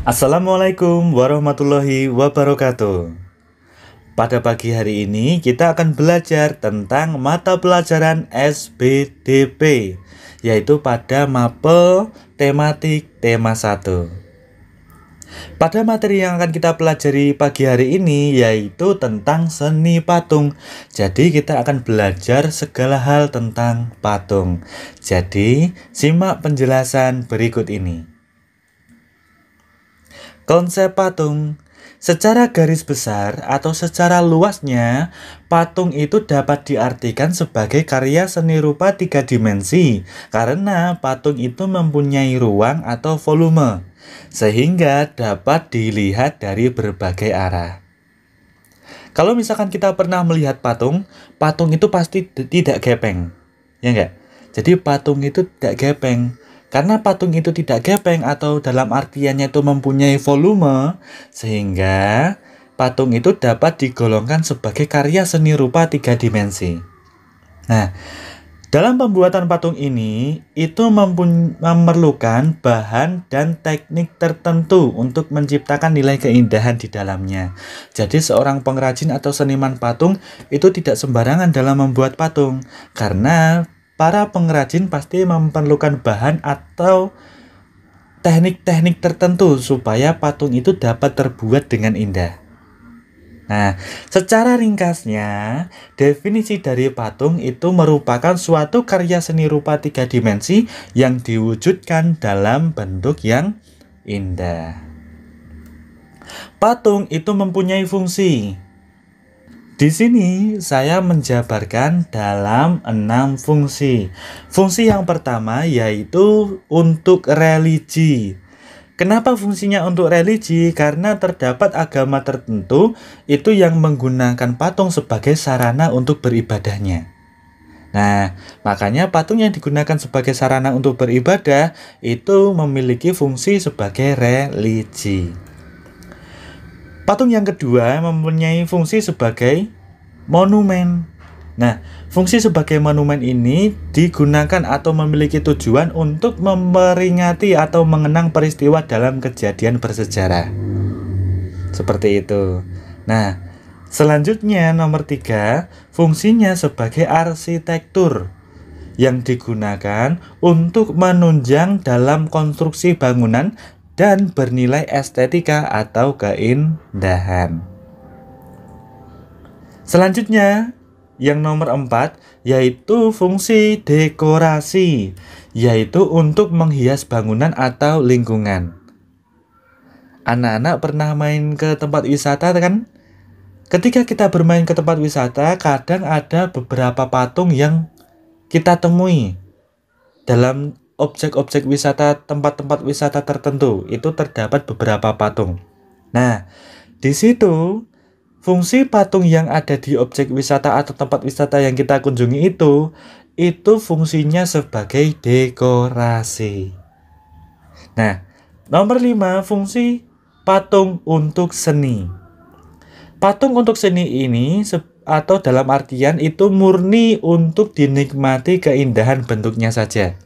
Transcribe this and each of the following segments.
Assalamualaikum warahmatullahi wabarakatuh. Pada pagi hari ini kita akan belajar tentang mata pelajaran SBDP, yaitu pada mapel tematik tema 1. Pada materi yang akan kita pelajari pagi hari ini yaitu tentang seni patung. Jadi kita akan belajar segala hal tentang patung. Jadi simak penjelasan berikut ini. Konsep patung. Secara garis besar atau secara luasnya, patung itu dapat diartikan sebagai karya seni rupa 3 dimensi karena patung itu mempunyai ruang atau volume, sehingga dapat dilihat dari berbagai arah. Kalau misalkan kita pernah melihat patung itu pasti tidak gepeng, ya enggak? Jadi patung itu tidak gepeng. Karena patung itu tidak gepeng atau dalam artiannya itu mempunyai volume, sehingga patung itu dapat digolongkan sebagai karya seni rupa 3 dimensi. Nah, dalam pembuatan patung ini itu memerlukan bahan dan teknik tertentu untuk menciptakan nilai keindahan di dalamnya. Jadi seorang pengrajin atau seniman patung itu tidak sembarangan dalam membuat patung, karena para pengrajin pasti memerlukan bahan atau teknik-teknik tertentu supaya patung itu dapat terbuat dengan indah. Nah, secara ringkasnya, definisi dari patung itu merupakan suatu karya seni rupa 3 dimensi yang diwujudkan dalam bentuk yang indah. Patung itu mempunyai fungsi. Di sini saya menjabarkan dalam 6 fungsi. Fungsi yang pertama yaitu untuk religi. Kenapa fungsinya untuk religi? Karena terdapat agama tertentu itu yang menggunakan patung sebagai sarana untuk beribadahnya. Nah, makanya patung yang digunakan sebagai sarana untuk beribadah itu memiliki fungsi sebagai religi. Patung yang kedua mempunyai fungsi sebagai monumen. Nah, fungsi sebagai monumen ini digunakan atau memiliki tujuan untuk memperingati atau mengenang peristiwa dalam kejadian bersejarah. Seperti itu. Nah, selanjutnya nomor 3, fungsinya sebagai arsitektur yang digunakan untuk menunjang dalam konstruksi bangunan dan bernilai estetika atau keindahan. Selanjutnya, yang nomor 4, yaitu fungsi dekorasi, yaitu untuk menghias bangunan atau lingkungan. Anak-anak pernah main ke tempat wisata kan? Ketika kita bermain ke tempat wisata, kadang ada beberapa patung yang kita temui dalam objek-objek wisata, tempat-tempat wisata tertentu itu terdapat beberapa patung. Nah, di situ fungsi patung yang ada di objek wisata atau tempat wisata yang kita kunjungi itu fungsinya sebagai dekorasi. Nah, nomor 5, fungsi patung untuk seni. Patung untuk seni ini atau dalam artian itu murni untuk dinikmati keindahan bentuknya saja.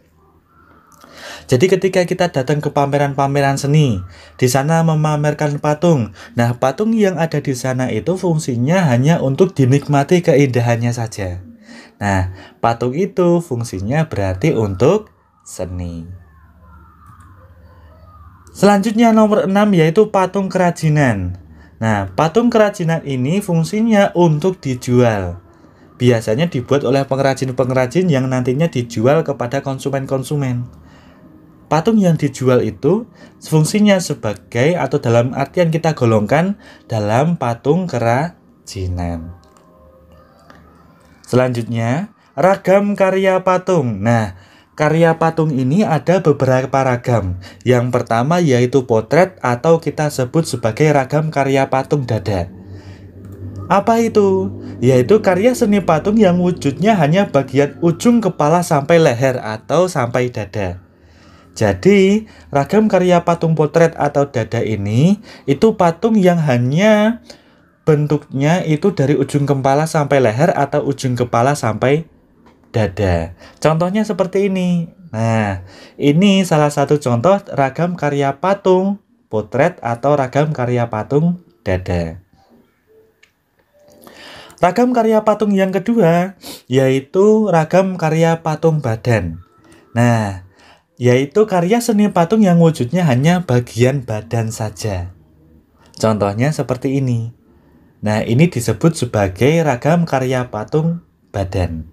Jadi ketika kita datang ke pameran-pameran seni, di sana memamerkan patung. Nah, patung yang ada di sana itu fungsinya hanya untuk dinikmati keindahannya saja. Nah, patung itu fungsinya berarti untuk seni. Selanjutnya nomor 6 yaitu patung kerajinan. Nah, patung kerajinan ini fungsinya untuk dijual. Biasanya dibuat oleh pengrajin-pengrajin yang nantinya dijual kepada konsumen-konsumen. Patung yang dijual itu fungsinya sebagai atau dalam artian kita golongkan dalam patung kerajinan. Selanjutnya, ragam karya patung. Nah, karya patung ini ada beberapa ragam. Yang pertama yaitu potret atau kita sebut sebagai ragam karya patung dada. Apa itu? Yaitu karya seni patung yang wujudnya hanya bagian ujung kepala sampai leher atau sampai dada. Jadi, ragam karya patung potret atau dada ini itu patung yang hanya bentuknya itu dari ujung kepala sampai leher atau ujung kepala sampai dada. Contohnya seperti ini. Nah, ini salah satu contoh ragam karya patung potret, atau ragam karya patung dada. Ragam karya patung yang kedua yaitu ragam karya patung badan. Nah, yaitu karya seni patung yang wujudnya hanya bagian badan saja. Contohnya seperti ini. Nah, ini disebut sebagai ragam karya patung badan.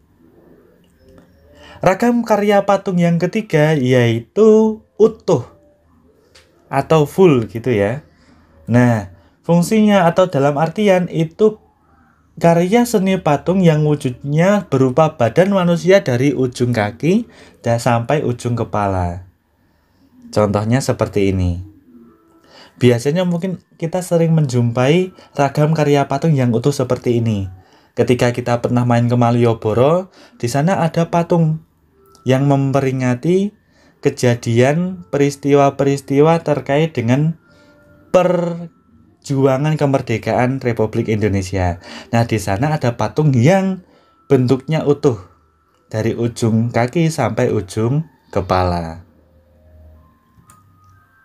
Ragam karya patung yang ketiga yaitu utuh atau full gitu ya. Nah, fungsinya atau dalam artian itu karya seni patung yang wujudnya berupa badan manusia dari ujung kaki dan sampai ujung kepala. Contohnya seperti ini. Biasanya mungkin kita sering menjumpai ragam karya patung yang utuh seperti ini. Ketika kita pernah main ke Malioboro, di sana ada patung yang memperingati kejadian peristiwa-peristiwa terkait dengan perjuangan kemerdekaan Republik Indonesia. Nah, di sana ada patung yang bentuknya utuh dari ujung kaki sampai ujung kepala.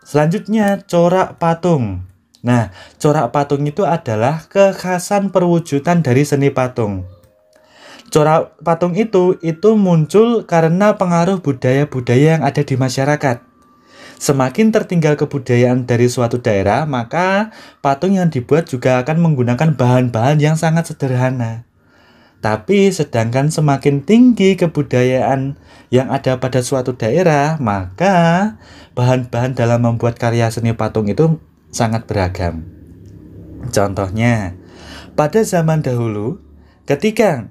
Selanjutnya, corak patung. Nah, corak patung itu adalah kekhasan perwujudan dari seni patung. Corak patung itu muncul karena pengaruh budaya-budaya yang ada di masyarakat. Semakin tertinggal kebudayaan dari suatu daerah, maka patung yang dibuat juga akan menggunakan bahan-bahan yang sangat sederhana. Tapi sedangkan semakin tinggi kebudayaan yang ada pada suatu daerah, maka bahan-bahan dalam membuat karya seni patung itu sangat beragam. Contohnya, pada zaman dahulu, ketika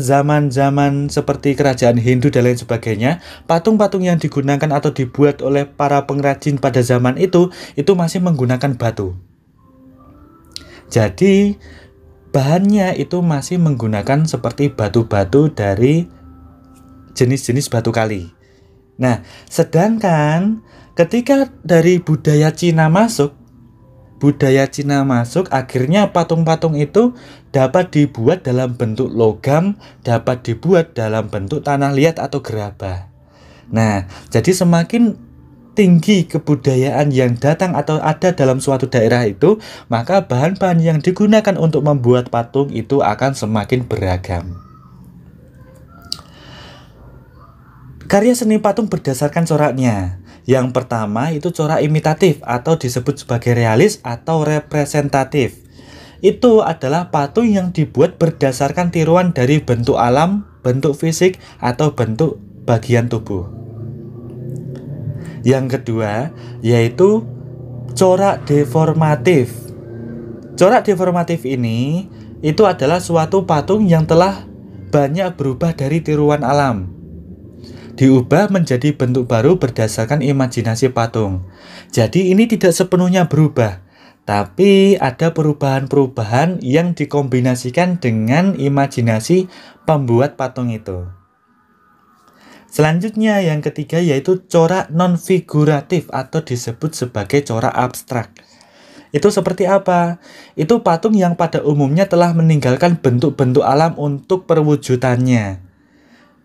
zaman-zaman seperti kerajaan Hindu dan lain sebagainya, patung-patung yang digunakan atau dibuat oleh para pengrajin pada zaman itu masih menggunakan batu. Jadi bahannya itu masih menggunakan seperti batu-batu dari jenis-jenis batu kali. Nah, sedangkan ketika dari budaya Cina masuk, akhirnya patung-patung itu dapat dibuat dalam bentuk logam, dapat dibuat dalam bentuk tanah liat atau gerabah. Nah, jadi semakin tinggi kebudayaan yang datang atau ada dalam suatu daerah itu, maka bahan-bahan yang digunakan untuk membuat patung itu akan semakin beragam. Karya seni patung berdasarkan coraknya. Yang pertama itu corak imitatif atau disebut sebagai realis atau representatif. Itu adalah patung yang dibuat berdasarkan tiruan dari bentuk alam, bentuk fisik, atau bentuk bagian tubuh. Yang kedua yaitu corak deformatif. Corak deformatif ini itu adalah suatu patung yang telah banyak berubah dari tiruan alam, diubah menjadi bentuk baru berdasarkan imajinasi patung. Jadi ini tidak sepenuhnya berubah, tapi ada perubahan-perubahan yang dikombinasikan dengan imajinasi pembuat patung itu. Selanjutnya yang ketiga yaitu corak non-figuratif atau disebut sebagai corak abstrak. Itu seperti apa? Itu patung yang pada umumnya telah meninggalkan bentuk-bentuk alam untuk perwujudannya.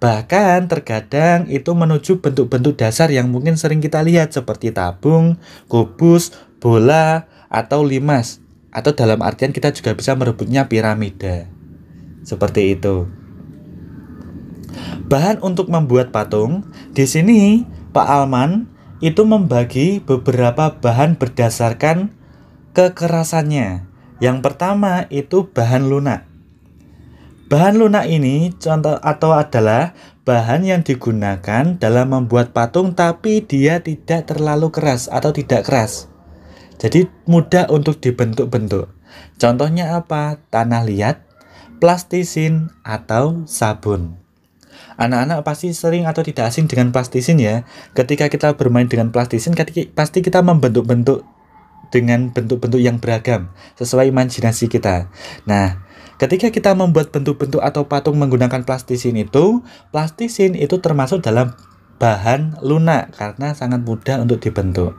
Bahkan terkadang itu menuju bentuk-bentuk dasar yang mungkin sering kita lihat seperti tabung, kubus, bola, atau limas. Atau dalam artian kita juga bisa merebutnya piramida. Seperti itu. Bahan untuk membuat patung, di sini Pak Alman itu membagi beberapa bahan berdasarkan kekerasannya. Yang pertama itu bahan lunak. Bahan lunak ini adalah bahan yang digunakan dalam membuat patung tapi dia tidak terlalu keras atau tidak keras. Jadi mudah untuk dibentuk-bentuk. Contohnya apa? Tanah liat, plastisin, atau sabun. Anak-anak pasti sering atau tidak asing dengan plastisin ya. Ketika kita bermain dengan plastisin, pasti kita membentuk-bentuk dengan bentuk-bentuk yang beragam sesuai imajinasi kita. Nah, ketika kita membuat bentuk-bentuk atau patung menggunakan plastisin itu termasuk dalam bahan lunak karena sangat mudah untuk dibentuk.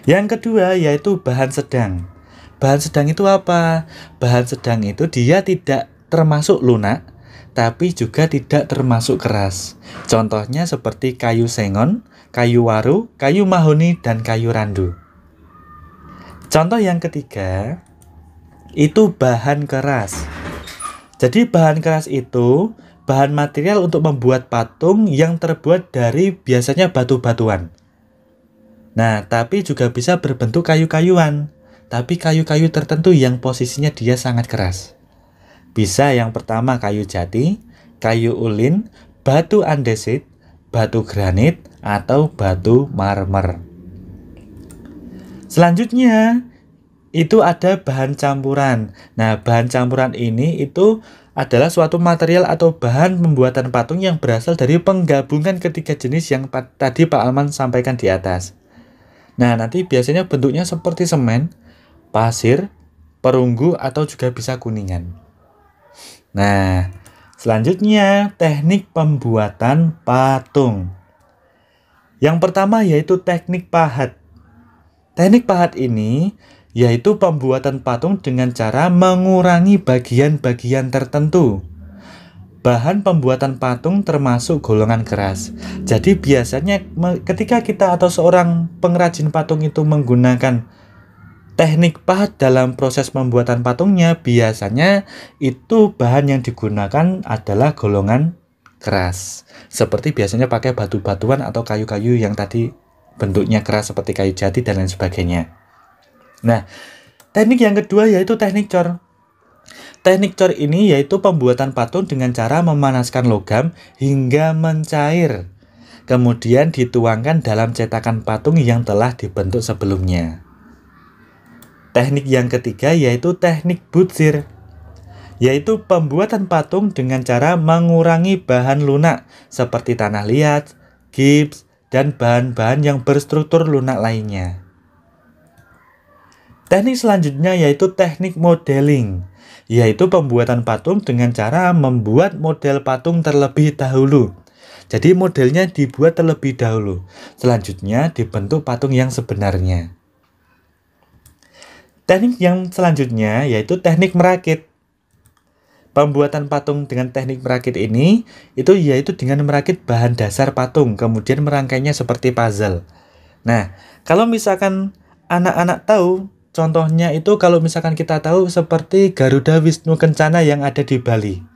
Yang kedua yaitu bahan sedang. Bahan sedang itu apa? Bahan sedang itu dia tidak termasuk lunak, tapi juga tidak termasuk keras. Contohnya seperti kayu sengon, kayu waru, kayu mahoni, dan kayu randu. Contoh yang ketiga, itu bahan keras. Jadi bahan keras itu bahan material untuk membuat patung yang terbuat dari biasanya batu-batuan. Nah, tapi juga bisa berbentuk kayu-kayuan. Tapi kayu-kayu tertentu yang posisinya dia sangat keras. Bisa yang pertama kayu jati, kayu ulin, batu andesit, batu granit, atau batu marmer. Selanjutnya, itu ada bahan campuran. Nah, bahan campuran ini itu adalah suatu material atau bahan pembuatan patung yang berasal dari penggabungan ketiga jenis yang tadi Pak Alman sampaikan di atas. Nah, nanti biasanya bentuknya seperti semen, pasir, perunggu, atau juga bisa kuningan. Nah, selanjutnya teknik pembuatan patung. Yang pertama yaitu teknik pahat. Teknik pahat ini yaitu pembuatan patung dengan cara mengurangi bagian-bagian tertentu. Bahan pembuatan patung termasuk golongan keras. Jadi biasanya ketika kita atau seorang pengrajin patung itu menggunakan teknik pahat dalam proses pembuatan patungnya, biasanya itu bahan yang digunakan adalah golongan keras. Seperti biasanya pakai batu-batuan atau kayu-kayu yang tadi bentuknya keras seperti kayu jati dan lain sebagainya. Nah, teknik yang kedua yaitu teknik cor. Teknik cor ini yaitu pembuatan patung dengan cara memanaskan logam hingga mencair. Kemudian dituangkan dalam cetakan patung yang telah dibentuk sebelumnya. Teknik yang ketiga yaitu teknik butsir, yaitu pembuatan patung dengan cara mengurangi bahan lunak seperti tanah liat, gips, dan bahan-bahan yang berstruktur lunak lainnya. Teknik selanjutnya yaitu teknik modeling, yaitu pembuatan patung dengan cara membuat model patung terlebih dahulu. Jadi modelnya dibuat terlebih dahulu, selanjutnya dibentuk patung yang sebenarnya. Teknik yang selanjutnya yaitu teknik merakit. Pembuatan patung dengan teknik merakit ini yaitu dengan merakit bahan dasar patung, kemudian merangkainya seperti puzzle. Nah, kalau misalkan anak-anak tahu, contohnya itu kalau misalkan kita tahu seperti Garuda Wisnu Kencana yang ada di Bali.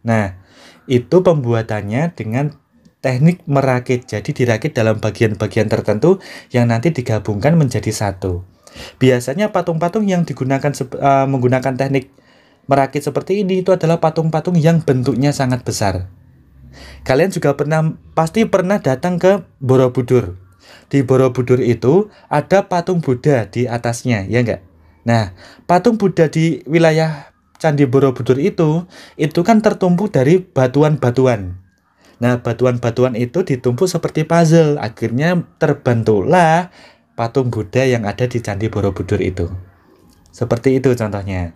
Nah, itu pembuatannya dengan teknik merakit. Jadi dirakit dalam bagian-bagian tertentu yang nanti digabungkan menjadi satu. Biasanya patung-patung yang digunakan menggunakan teknik merakit seperti ini itu adalah patung-patung yang bentuknya sangat besar. Kalian juga pasti pernah datang ke Borobudur. Di Borobudur itu ada patung Buddha di atasnya, ya enggak? Nah, patung Buddha di wilayah Candi Borobudur itu kan tertumpuk dari batuan-batuan. Nah, batuan-batuan itu ditumpuk seperti puzzle. Akhirnya terbentuklah patung Buddha yang ada di Candi Borobudur itu. Seperti itu contohnya.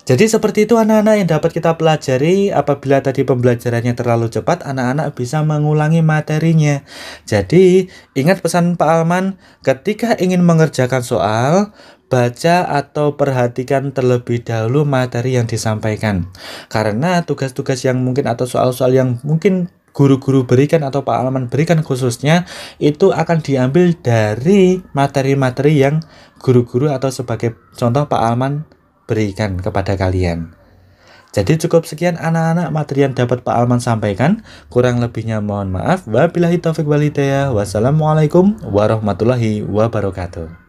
Jadi seperti itu anak-anak yang dapat kita pelajari. Apabila tadi pembelajarannya terlalu cepat, anak-anak bisa mengulangi materinya. Jadi ingat pesan Pak Alman, ketika ingin mengerjakan soal, baca atau perhatikan terlebih dahulu materi yang disampaikan. Karena tugas-tugas yang mungkin atau soal-soal yang mungkin guru-guru berikan atau Pak Alman berikan khususnya, itu akan diambil dari materi-materi yang guru-guru atau sebagai contoh Pak Alman berikan kepada kalian. Jadi cukup sekian anak-anak materi yang dapat Pak Alman sampaikan. Kurang lebihnya mohon maaf. Wabillahi taufiq wal hidayah. Wassalamualaikum warahmatullahi wabarakatuh.